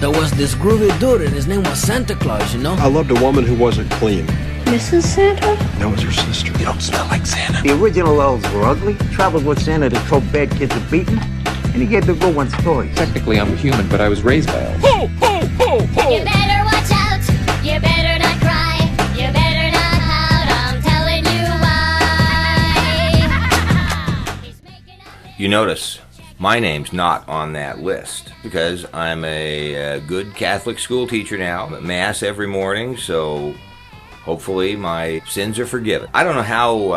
there was this groovy dude and his name was Santa Claus, you know? I loved a woman who wasn't clean. Mrs. Santa? That was her sister. You don't smell like Santa. The original elves were ugly, traveled with Santa to throw bad kids a beating, and he gave the good ones toys. Technically, I'm human, but I was raised by elves. Ho, ho, ho, ho! You better watch out. You better not cry. You better not pout. I'm telling you why. You notice my name's not on that list because I'm a good Catholic school teacher now. I'm at Mass every morning, so hopefully my sins are forgiven. I don't know how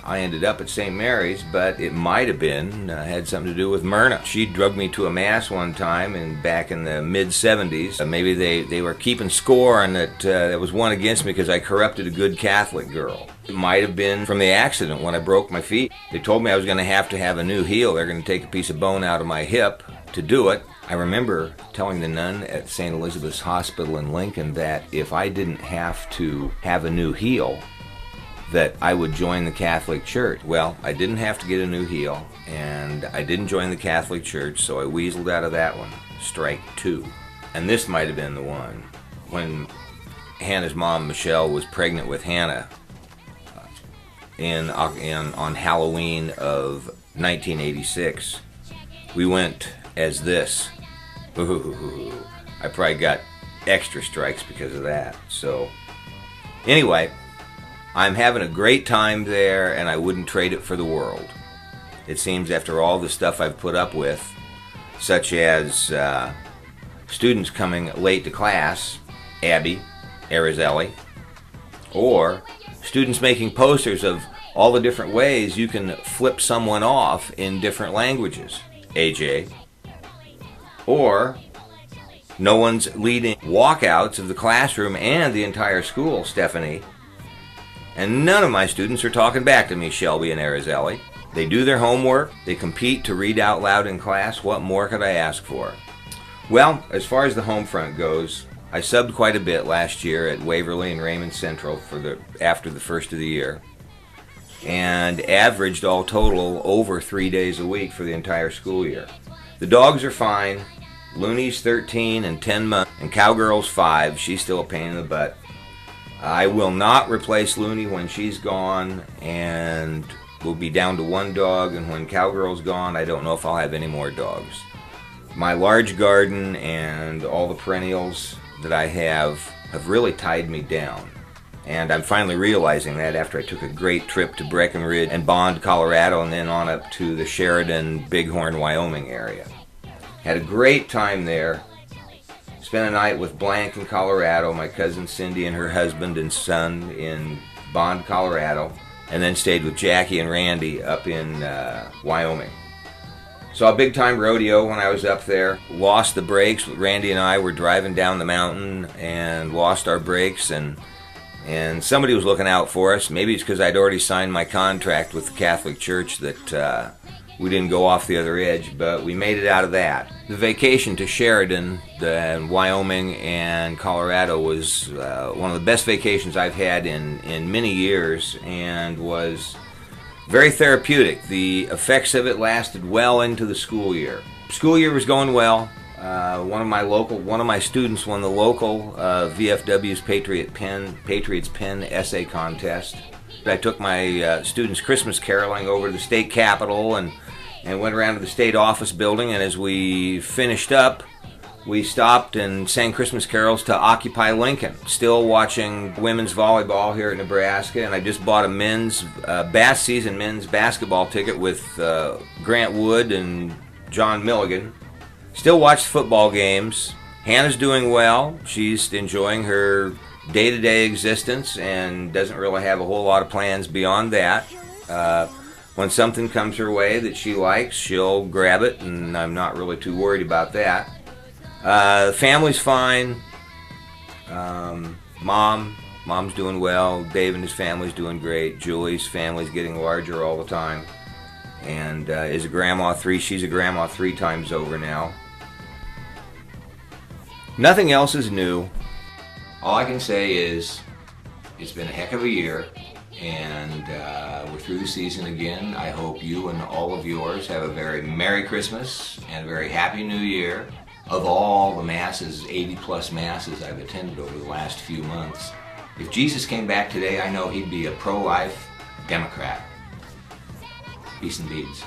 I ended up at St. Mary's, but it might have been had something to do with Myrna. She drugged me to a Mass one time and back in the mid-'70s. Maybe they were keeping score and that was one against me because I corrupted a good Catholic girl. It might have been from the accident when I broke my feet. They told me I was going to have a new heel. They're going to take a piece of bone out of my hip to do it. I remember telling the nun at St. Elizabeth's Hospital in Lincoln that if I didn't have to have a new heel, that I would join the Catholic Church. Well, I didn't have to get a new heel, and I didn't join the Catholic Church, so I weaseled out of that one. Strike two. And this might have been the one. When Hannah's mom, Michelle, was pregnant with Hannah on Halloween of 1986, we went as this. Ooh, I probably got extra strikes because of that. So anyway, I'm having a great time there and I wouldn't trade it for the world. It seems after all the stuff I've put up with, such as students coming late to class, Abby Arizelli, or students making posters of all the different ways you can flip someone off in different languages, AJ, or no one's leading walkouts of the classroom and the entire school, Stephanie. And none of my students are talking back to me, Shelby and Arizelli. They do their homework, they compete to read out loud in class. What more could I ask for? Well, as far as the home front goes, I subbed quite a bit last year at Waverly and Raymond Central after the first of the year, and averaged all total over 3 days a week for the entire school year. The dogs are fine. Looney's 13 and 10 months, and Cowgirl's 5. She's still a pain in the butt. I will not replace Looney when she's gone, and we'll be down to one dog, and when Cowgirl's gone, I don't know if I'll have any more dogs. My large garden and all the perennials that I have really tied me down. And I'm finally realizing that after I took a great trip to Breckenridge and Bond, Colorado, and then on up to the Sheridan, Bighorn, Wyoming area. Had a great time there. Spent a night with Blank in Colorado, my cousin Cindy and her husband and son in Bond, Colorado, and then stayed with Jackie and Randy up in Wyoming. Saw a big-time rodeo when I was up there. Lost the brakes. Randy and I were driving down the mountain and lost our brakes, and somebody was looking out for us. Maybe it's because I'd already signed my contract with the Catholic Church that we didn't go off the other edge, but we made it out of that. The vacation to Sheridan, Wyoming, and Colorado was one of the best vacations I've had in many years, and was very therapeutic. The effects of it lasted well into the school year. School year was going well. One of my students won the local VFW's Patriots Pen essay contest. I took my students Christmas caroling over to the state capitol and went around to the state office building, and as we finished up, we stopped and sang Christmas carols to Occupy Lincoln. Still watching women's volleyball here at Nebraska, and I just bought a men's Bass season men's basketball ticket with Grant Wood and John Milligan. Still watch football games. Hannah's doing well. She's enjoying her day-to-day existence and doesn't really have a whole lot of plans beyond that. When something comes her way that she likes, she'll grab it, and I'm not really too worried about that. The family's fine. Mom's doing well. Dave and his family's doing great. Julie's family's getting larger all the time, and is a grandma she's a grandma 3 times over now. Nothing else is new. All I can say is it's been a heck of a year, and we're through the season again. I hope you and all of yours have a very Merry Christmas and a very Happy New Year. of all the masses, 80 plus masses I've attended over the last few months, if Jesus came back today, I know he'd be a pro-life Democrat. Peace and beads.